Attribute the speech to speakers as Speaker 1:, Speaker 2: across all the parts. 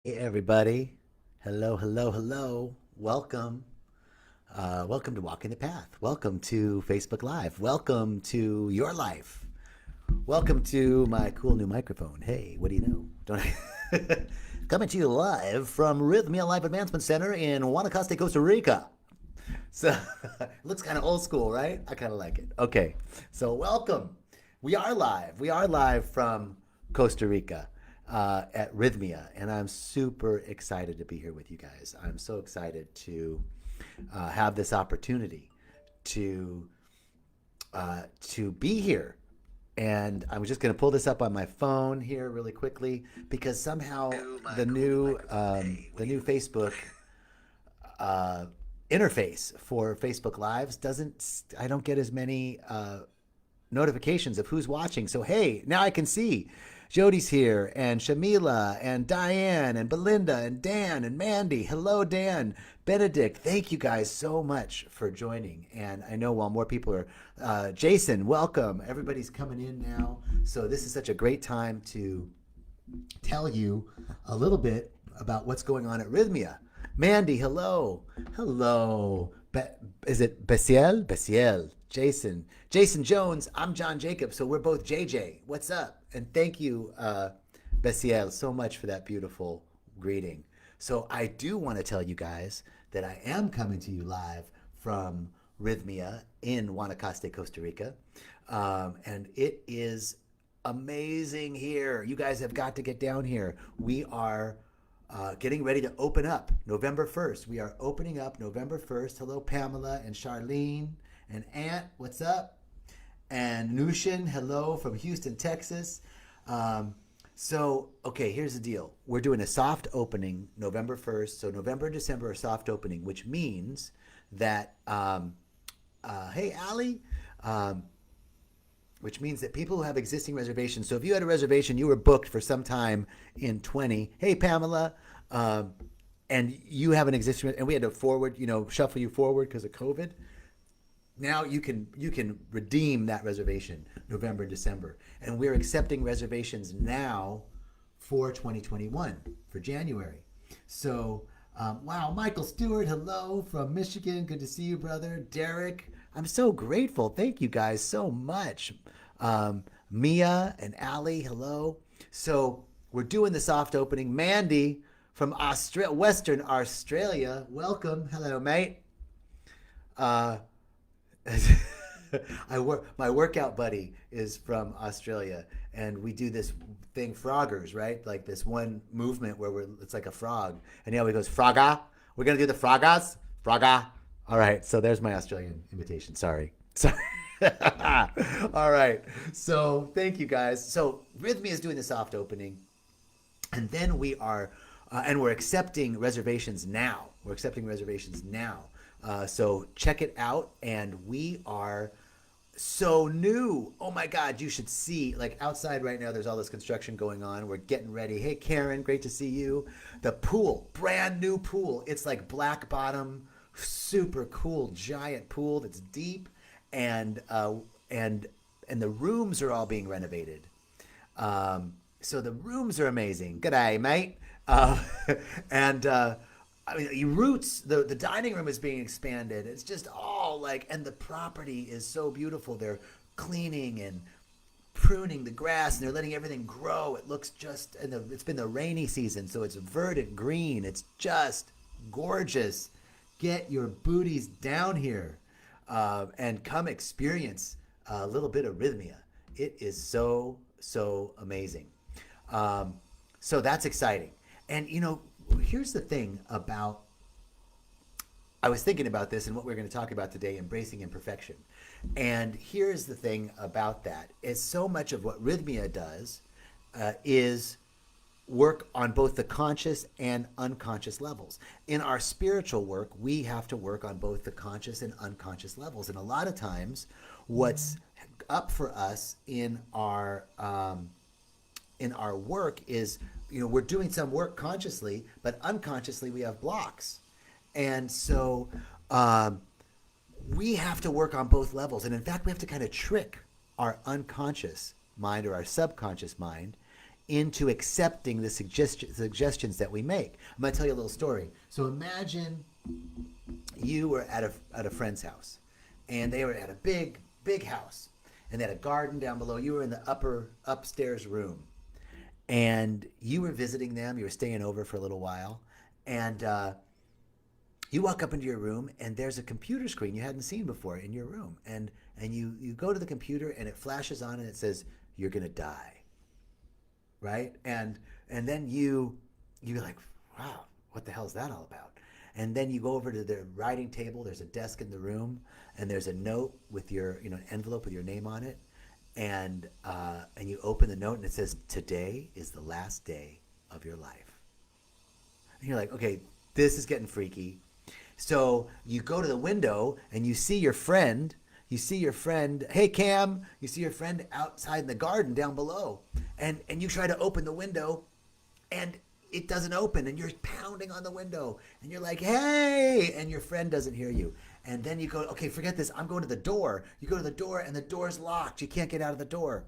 Speaker 1: Hey everybody. Hello, hello, hello. Welcome. Welcome to Walking the Path. Welcome to Facebook Live. Welcome to your life. Welcome to my cool new microphone. Hey, what do you know? Don't I? Coming to you live from Rhythmia Life Advancement Center in Guanacaste, Costa Rica. So it looks kind of old school, right? I kind of like it. Okay, so welcome. We are live. We are live from Costa Rica at Rhythmia, and I'm super excited to be here with you guys. I'm so excited to have this opportunity to be here. And I'm just going to pull this up on my phone here really quickly because somehow the new Facebook uh, interface for Facebook Lives doesn't. I don't get as many notifications of who's watching. So hey, now I can see Jody's here and Shamila and Diane and Belinda and Dan and Mandy. Hello, Dan. Benedict, thank you guys so much for joining. And I know while more people are, Jason, welcome. Everybody's coming in now. So this is such a great time to tell you a little bit about what's going on at Rhythmia. Mandy, hello. Hello. Is it Besiel? Besiel. Jason Jones. I'm John Jacob. So we're both JJ. What's up? And thank you, Besiel, so much for that beautiful greeting. So I do want to tell you guys that I am coming to you live from Rhythmia in Guanacaste, Costa Rica. And it is amazing here. You guys have got to get down here. We are getting ready to open up November 1st. We are opening up November 1st. Hello, Pamela and Charlene and Aunt. What's up? And Nushin, hello from Houston, Texas. Okay, here's the deal. We're doing a soft opening November 1st. So November and December are soft opening, which means that, hey, Allie, which means that people who have existing reservations. So if you had a reservation, you were booked for some time in 20. Hey, Pamela, and you have an existing, and we had to shuffle you forward because of COVID. Now you can redeem that reservation November, December, and we're accepting reservations now for 2021 for January. So, wow, Michael Stewart, hello from Michigan. Good to see you, brother. Derek, I'm so grateful. Thank you guys so much. Mia and Allie, hello. So we're doing the soft opening. Mandy from Western Australia, welcome. Hello, mate. Uh, my workout buddy is from Australia, and we do this thing, froggers, right? Like this one movement where it's like a frog, and he always goes frogga. We're gonna do the froggas, frogga. All right, so there's my Australian invitation. Sorry. All right. So thank you guys. So Rhythmia is doing the soft opening, and then we're accepting reservations now. We're accepting reservations now. So check it out, and we are so new. Oh my God, you should see, like outside right now, there's all this construction going on. We're getting ready. Hey, Karen, great to see you. The pool, brand new pool. It's like black bottom, super cool, giant pool that's deep, and the rooms are all being renovated. So the rooms are amazing. Good day, mate. And I mean, Roots, the dining room is being expanded. It's just all like, and the property is so beautiful. They're cleaning and pruning the grass, and they're letting everything grow. It looks just, and it's been the rainy season, so it's verdant green. It's just gorgeous. Get your booties down here and come experience a little bit of Rhythmia. It is so amazing. So that's exciting. And here's the thing about, I was thinking about this and what we're going to talk about today, embracing imperfection. And here's the thing about that is so much of what Rhythmia does is work on both the conscious and unconscious levels. In our spiritual work, we have to work on both the conscious and unconscious levels. And a lot of times what's up for us in our work is, we're doing some work consciously, but unconsciously we have blocks. And so we have to work on both levels. And in fact, we have to kind of trick our unconscious mind or our subconscious mind into accepting the suggestions that we make. I'm going to tell you a little story. So imagine you were at a friend's house, and they were at a big house, and they had a garden down below. You were in the upstairs room, and you were visiting them. You were staying over for a little while, and you walk up into your room, and there's a computer screen you hadn't seen before in your room, and you go to the computer, and it flashes on, and it says you're gonna die, right? And then you're like, wow, what the hell is that all about? And then you go over to the writing table. There's a desk in the room, and there's a note with your, an envelope with your name on it, and you open the note, and it says, "Today is the last day of your life." And you're like, okay, this is getting freaky. So you go to the window, and you see your friend. Hey, Cam. You see your friend outside in the garden down below, and you try to open the window, and it doesn't open, and you're pounding on the window, and you're like, hey, and your friend doesn't hear you. And then you go, okay, forget this. I'm going to the door. You go to the door, and the door's locked. You can't get out of the door.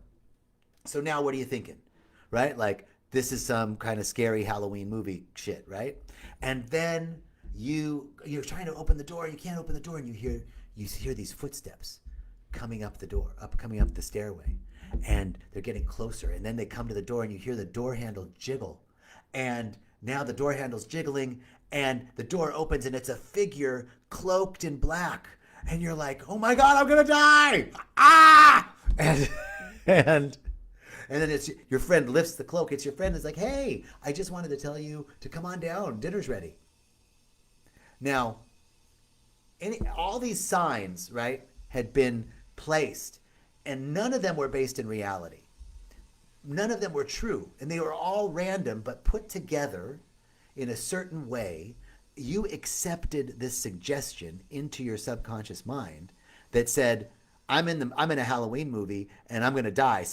Speaker 1: So now what are you thinking, right? Like, this is some kind of scary Halloween movie shit, right? And then you're trying to open the door. You can't open the door, and you hear these footsteps coming up the stairway, and they're getting closer. And then they come to the door, and you hear the door handle jiggle. And now the door handle's jiggling, and the door opens, and it's a figure cloaked in black. And you're like, oh my God, I'm gonna die! Ah! And then it's your friend lifts the cloak. It's your friend that's like, hey, I just wanted to tell you to come on down. Dinner's ready. Now, all these signs, right, had been placed, and none of them were based in reality. None of them were true, and they were all random, but put together in a certain way. You accepted this suggestion into your subconscious mind that said, I'm in a Halloween movie, and I'm going to die.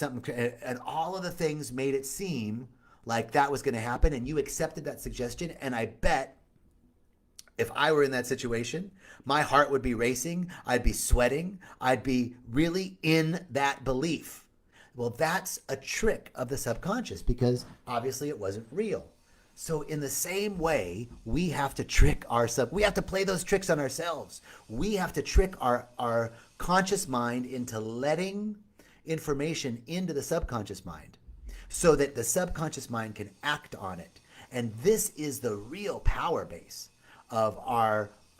Speaker 1: And all of the things made it seem like that was going to happen, and you accepted that suggestion. And I bet if I were in that situation, my heart would be racing. I'd be sweating. I'd be really in that belief. Well, that's a trick of the subconscious, because obviously it wasn't real. So in the same way, we have to we have to play those tricks on ourselves. We have to trick our conscious mind into letting information into the subconscious mind so that the subconscious mind can act on it. And this is the real power base of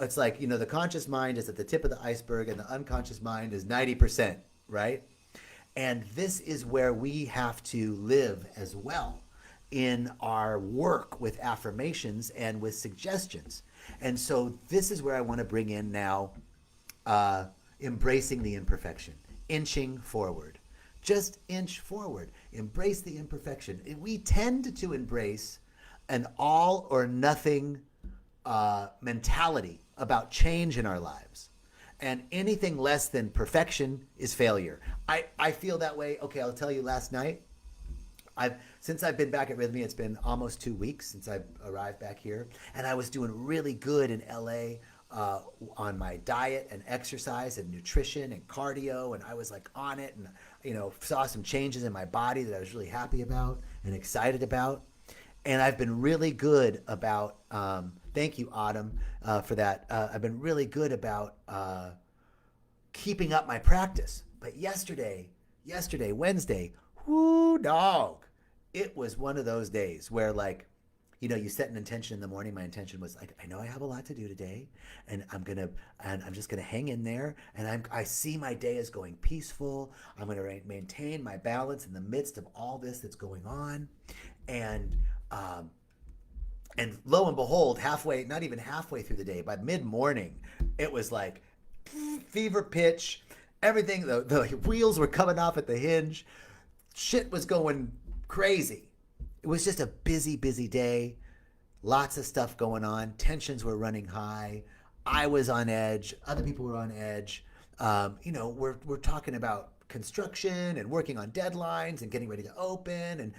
Speaker 1: it's like, the conscious mind is at the tip of the iceberg, and the unconscious mind is 90%, right? And this is where we have to live as well in our work with affirmations and with suggestions. And so this is where I want to bring in now embracing the imperfection, inching forward. Just inch forward. Embrace the imperfection. We tend to embrace an all or nothing mentality about change in our lives. And anything less than perfection is failure. I feel that way. Okay, I'll tell you, last night, since I've been back at Rhythmia, it's been almost 2 weeks since I arrived back here. And I was doing really good in LA on my diet and exercise and nutrition and cardio. And I was like on it, and, saw some changes in my body that I was really happy about and excited about. And I've been really good about, thank you, Autumn, for that. I've been really good about keeping up my practice. But yesterday, Wednesday, whoo, dog. It was one of those days where, like, you set an intention in the morning. My intention was like, I know I have a lot to do today, and I'm just gonna hang in there. And I see my day as going peaceful. I'm gonna maintain my balance in the midst of all this that's going on. And lo and behold, not even halfway through the day, by mid-morning, it was like fever pitch. Everything, the wheels were coming off at the hinge. Shit was going crazy. It was just a busy day. Lots of stuff going on. Tensions were running high. I was on edge. Other people were on edge. We're talking about construction and working on deadlines and getting ready to open and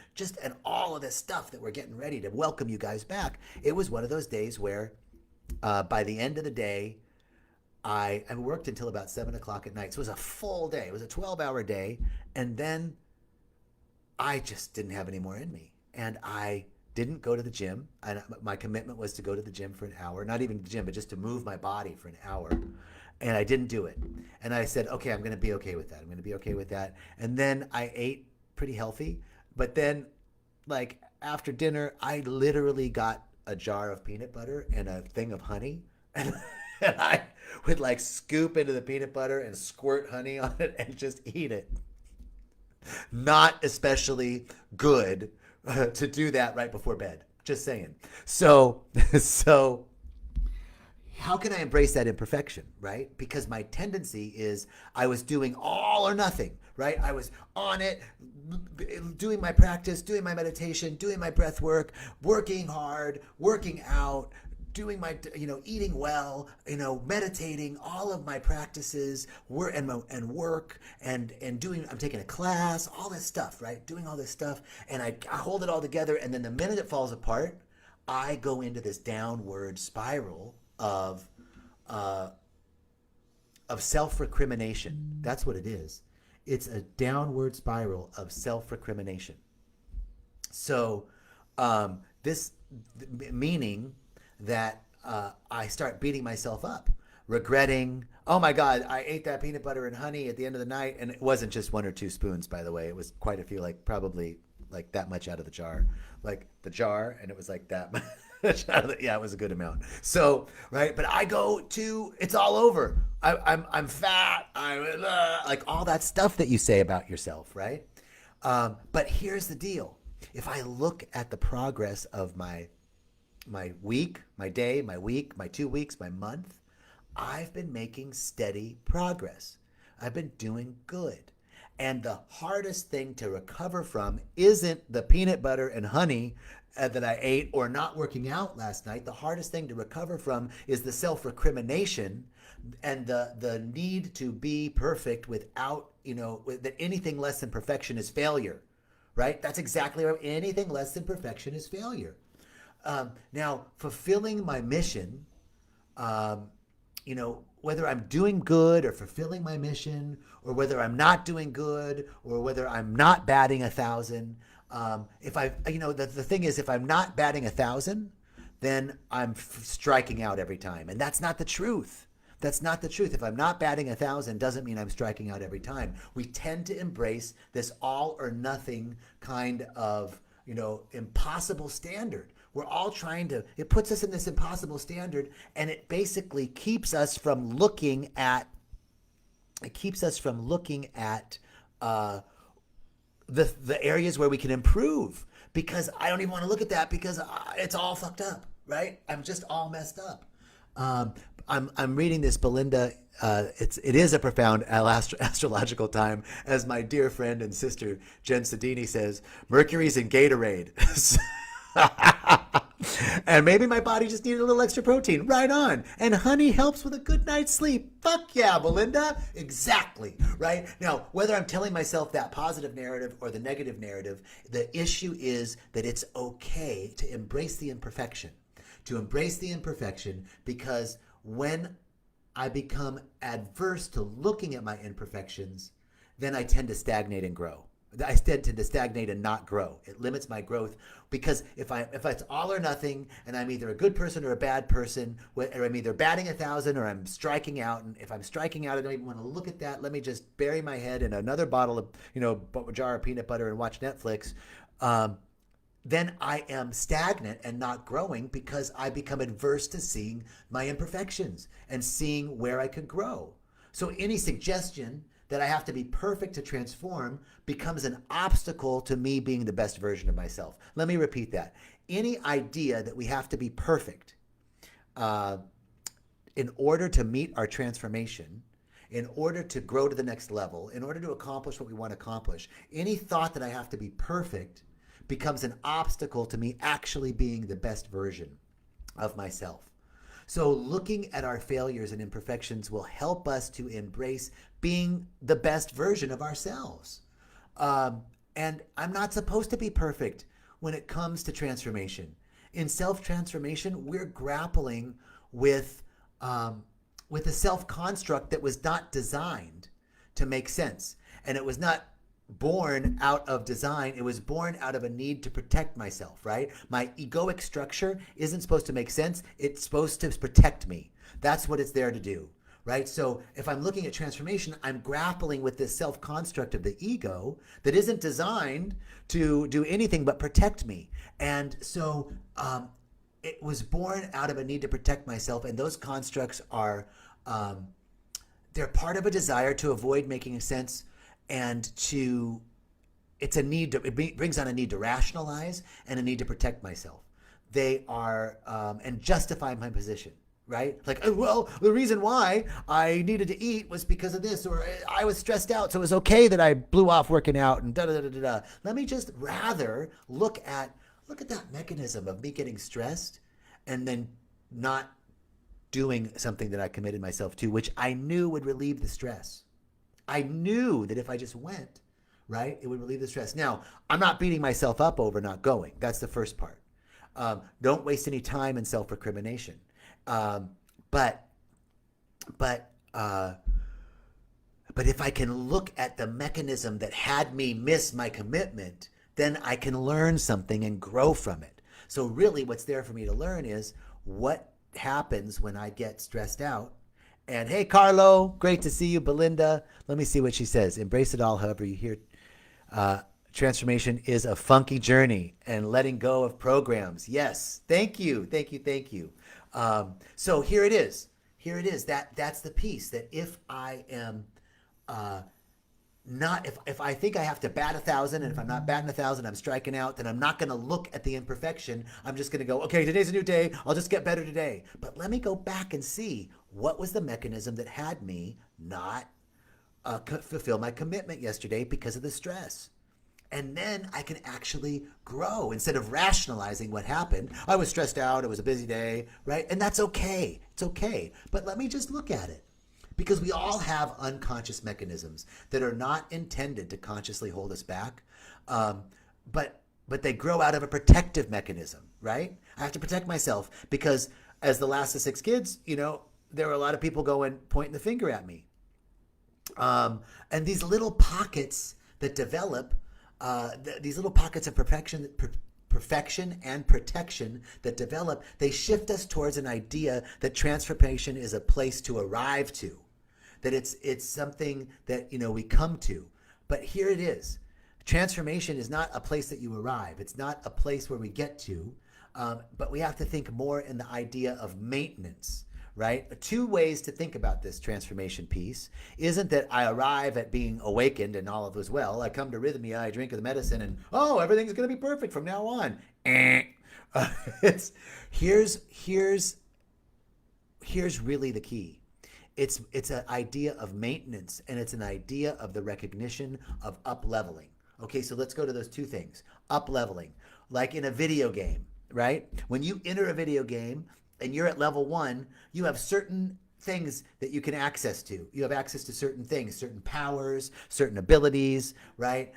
Speaker 1: all of this stuff that we're getting ready to welcome you guys back. It was one of those days where by the end of the day, I worked until about 7 o'clock at night. So it was a full day. It was a 12-hour day. And then I just didn't have any more in me. And I didn't go to the gym. And my commitment was to go to the gym for an hour, not even the gym, but just to move my body for an hour. And I didn't do it. And I said, okay, I'm going to be okay with that. I'm going to be okay with that. And then I ate pretty healthy. But then, like, after dinner, I literally got a jar of peanut butter and a thing of honey. And I would, like, scoop into the peanut butter and squirt honey on it and just eat it. Not especially good to do that right before bed. Just saying. So how can I embrace that imperfection, right? Because my tendency is I was doing all or nothing, right? I was on it, doing my practice, doing my meditation, doing my breath work, working hard, working out, doing my, eating well, meditating, all of my practices, work and doing, I'm taking a class, all this stuff, right? Doing all this stuff, and I hold it all together, and then the minute it falls apart, I go into this downward spiral of self-recrimination. That's what it is. It's a downward spiral of self-recrimination. So this meaning that I start beating myself up, regretting, oh my God, I ate that peanut butter and honey at the end of the night. And it wasn't just 1 or 2 spoons, by the way. It was quite a few, like probably like that much out of the jar. Like the jar, and it was like that much. Yeah, it was a good amount. So, right, but I go to, it's all over. I'm fat. Like all that stuff that you say about yourself, right? But here's the deal. If I look at the progress of my week, my day, my week, my 2 weeks, my month, I've been making steady progress. I've been doing good. And the hardest thing to recover from isn't the peanut butter and honey that I ate or not working out last night. The hardest thing to recover from is the self-recrimination and the need to be perfect without, that anything less than perfection is failure, right? That's exactly right. Anything less than perfection is failure. Now, fulfilling my mission, whether I'm doing good or fulfilling my mission, or whether I'm not doing good, or whether I'm not batting 1,000, the thing is, if I'm not batting 1,000, then I'm striking out every time, and that's not the truth. That's not the truth. If I'm not batting 1,000, doesn't mean I'm striking out every time. We tend to embrace this all or nothing kind of, impossible standard. We're all it puts us in this impossible standard, and it basically keeps us from looking at the areas where we can improve, because I don't even want to look at that because it's all fucked up, right? I'm just all messed up. I'm reading this Belinda. It is a profound astrological time, as my dear friend and sister Jen Sedini says. Mercury's in Gatorade. And maybe my body just needed a little extra protein. Right on. And honey helps with a good night's sleep. Fuck yeah, Belinda. Exactly. Right? Now, whether I'm telling myself that positive narrative or the negative narrative, the issue is that it's okay to embrace the imperfection. To embrace the imperfection, because when I become adverse to looking at my imperfections, then I tend to stagnate and grow. I tend to stagnate and not grow. It limits my growth, because if it's all or nothing, and I'm either a good person or a bad person, or I'm either batting 1,000 or I'm striking out, and if I'm striking out, I don't even want to look at that. Let me just bury my head in another bottle of, jar of peanut butter and watch Netflix. Then I am stagnant and not growing, because I become adverse to seeing my imperfections and seeing where I could grow. So any suggestion that I have to be perfect to transform becomes an obstacle to me being the best version of myself. Let me repeat that. Any idea that we have to be perfect in order to meet our transformation, in order to grow to the next level, in order to accomplish what we want to accomplish, any thought that I have to be perfect becomes an obstacle to me actually being the best version of myself. So looking at our failures and imperfections will help us to embrace being the best version of ourselves. And I'm not supposed to be perfect when it comes to transformation. In self-transformation, we're grappling with a self-construct that was not designed to make sense. And it was not born out of design. It was born out of a need to protect myself, right? My egoic structure isn't supposed to make sense. It's supposed to protect me. That's what it's there to do, right? So if I'm looking at transformation, I'm grappling with this self-construct of the ego that isn't designed to do anything but protect me. And so it was born out of a need to protect myself, and those constructs are they're part of a desire to avoid making sense, and to it's a need to, it brings on a need to rationalize and a need to protect myself. They are and justify my position, right? Like, oh, well, the reason why I needed to eat was because of this, or I was stressed out, so it was okay that I blew off working out, and da da da da da. Let me just rather look at that mechanism of me getting stressed and then not doing something that I committed myself to, which I knew would relieve the stress. I knew that if I just went, right, it would relieve the stress. Now, I'm not beating myself up over not going. That's the first part. Don't waste any time in self-recrimination. But if I can look at the mechanism that had me miss my commitment, then I can learn something and grow from it. So really what's there for me to learn is what happens when I get stressed out. And hey, Carlo, great to see you. Belinda, let me see what she says. Embrace it all, however you hear. Transformation is a funky journey, and letting go of programs. Yes, thank you, thank you, thank you. So here it is. Here it is. That's the piece that if I am not, if I think I have to bat 1,000, and if I'm not batting 1,000, I'm striking out, then I'm not going to look at the imperfection. I'm just going to go, okay, today's a new day. I'll just get better today. But let me go back and see what was the mechanism that had me not fulfill my commitment yesterday because of the stress. And then I can actually grow instead of rationalizing what happened. I was stressed out. It was a busy day, right? And that's okay. It's okay. But let me just look at it. Because we all have unconscious mechanisms that are not intended to consciously hold us back, but they grow out of a protective mechanism, right? I have to protect myself because as the last of 6 kids, there were a lot of people pointing the finger at me. And these little pockets that develop, these little pockets of perfection and protection that develop, they shift us towards an idea that transformation is a place to arrive to. That it's something that we come to. But here it is. Transformation is not a place that you arrive. It's not a place where we get to. But we have to think more in the idea of maintenance, right? 2 ways to think about this transformation piece isn't that I arrive at being awakened and all of is well. I come to Rhythmia, I drink the medicine, and everything's going to be perfect from now on. Here's really the key. It's an idea of maintenance, and it's an idea of the recognition of up-leveling. Okay, so let's go to those 2 things. Up-leveling, like in a video game, right? When you enter a video game and you're at level 1, you have certain things that you can access to. You have access to certain things, certain powers, certain abilities, right?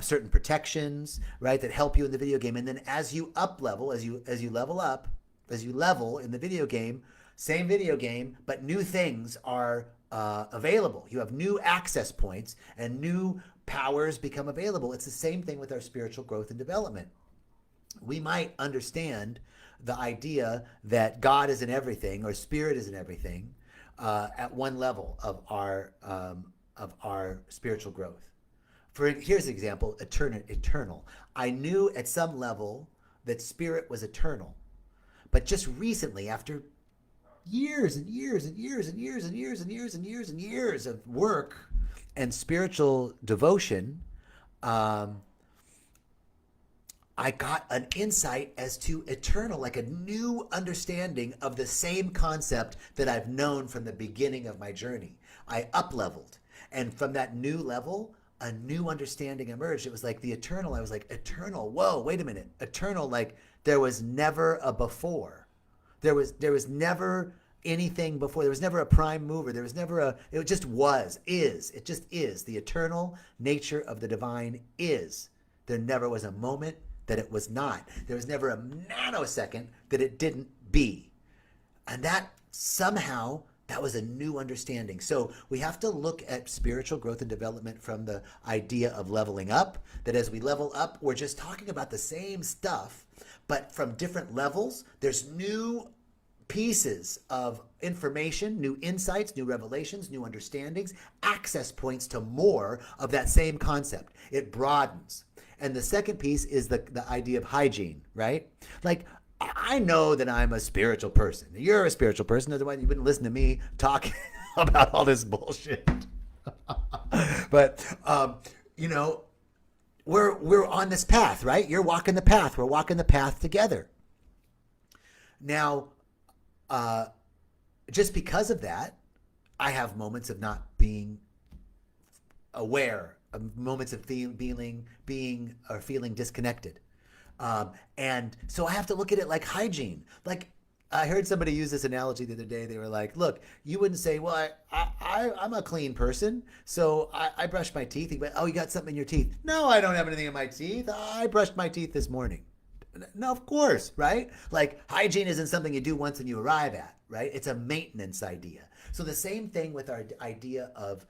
Speaker 1: Certain protections, right, that help you in the video game. And then as you up-level, as you level up, as you level in the video game, same video game, but new things are available. You have new access points and new powers become available. It's the same thing with our spiritual growth and development. We might understand the idea that God is in everything or spirit is in everything at one level of our spiritual growth. Here's an example, eternal. I knew at some level that spirit was eternal, but just recently, after years and years and years and years and years and years and years and years of work and spiritual devotion, I got an insight as to eternal, like a new understanding of the same concept that I've known from the beginning of my journey. I up-leveled, and from that new level, a new understanding emerged. It was like the eternal. I was like, eternal, whoa, wait a minute. Eternal, like there was never a before. There was never anything before. There was never a prime mover. There was never it just is. It just is. The eternal nature of the divine is. There never was a moment that it was not. There was never a nanosecond that it didn't be. And that somehow That was a new understanding. So we have to look at spiritual growth and development from the idea of leveling up, that as we level up, we're just talking about the same stuff, but from different levels, there's new pieces of information, new insights, new revelations, new understandings, access points to more of that same concept. It broadens. And the second piece is the idea of hygiene, right? Like, I know that I'm a spiritual person. You're a spiritual person, otherwise you wouldn't listen to me talking about all this bullshit. But you know, we're on this path, right? You're walking the path. We're walking the path together. Now, just because of that, I have moments of not being aware, of moments of being or feeling disconnected. And so I have to look at it like hygiene. Like, I heard somebody use this analogy the other day. They were like, look, you wouldn't say, well, I'm a clean person, so I brush my teeth. He went, oh, you got something in your teeth. No, I don't have anything in my teeth. I brushed my teeth this morning. No, of course, right? Like, hygiene isn't something you do once and you arrive at, right? It's a maintenance idea. So the same thing with our idea of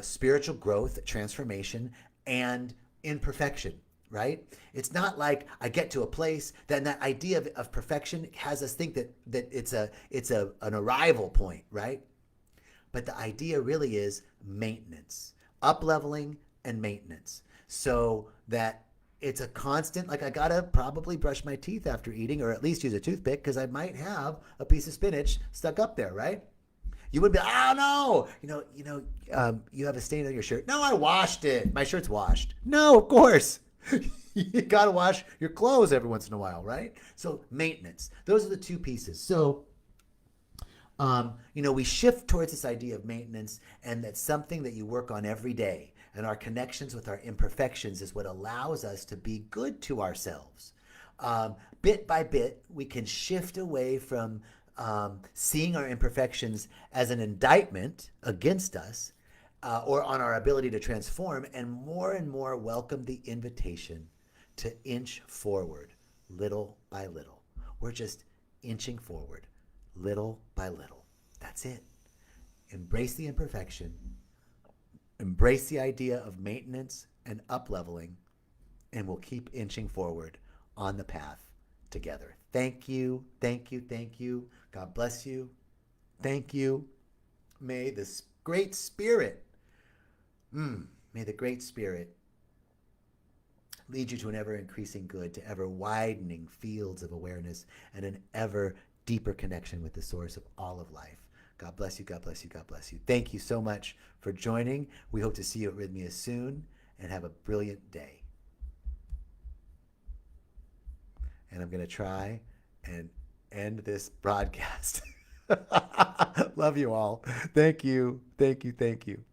Speaker 1: spiritual growth, transformation, and imperfection, right? It's not like I get to a place, then that idea of perfection has us think that it's an arrival point, right? But the idea really is maintenance, up leveling and maintenance. So that it's a constant, like, I gotta probably brush my teeth after eating, or at least use a toothpick, because I might have a piece of spinach stuck up there, right? You would be, oh no, you have a stain on your shirt. No, I washed it. My shirt's washed. No, of course. You gotta wash your clothes every once in a while, right? So maintenance. Those are the two pieces. So, we shift towards this idea of maintenance, and that's something that you work on every day. And our connections with our imperfections is what allows us to be good to ourselves. Bit by bit, we can shift away from seeing our imperfections as an indictment against us, or on our ability to transform, and more welcome the invitation to inch forward little by little. We're just inching forward little by little. That's it. Embrace the imperfection. Embrace the idea of maintenance and up-leveling, and we'll keep inching forward on the path together. Thank you, thank you, thank you. God bless you. Thank you. May this great spirit, may the great spirit lead you to an ever-increasing good, to ever-widening fields of awareness, and an ever deeper connection with the source of all of life. God bless you, God bless you, God bless you. Thank you so much for joining. We hope to see you at Rhythmia soon, and have a brilliant day. And I'm going to try and end this broadcast. Love you all. Thank you, thank you, thank you.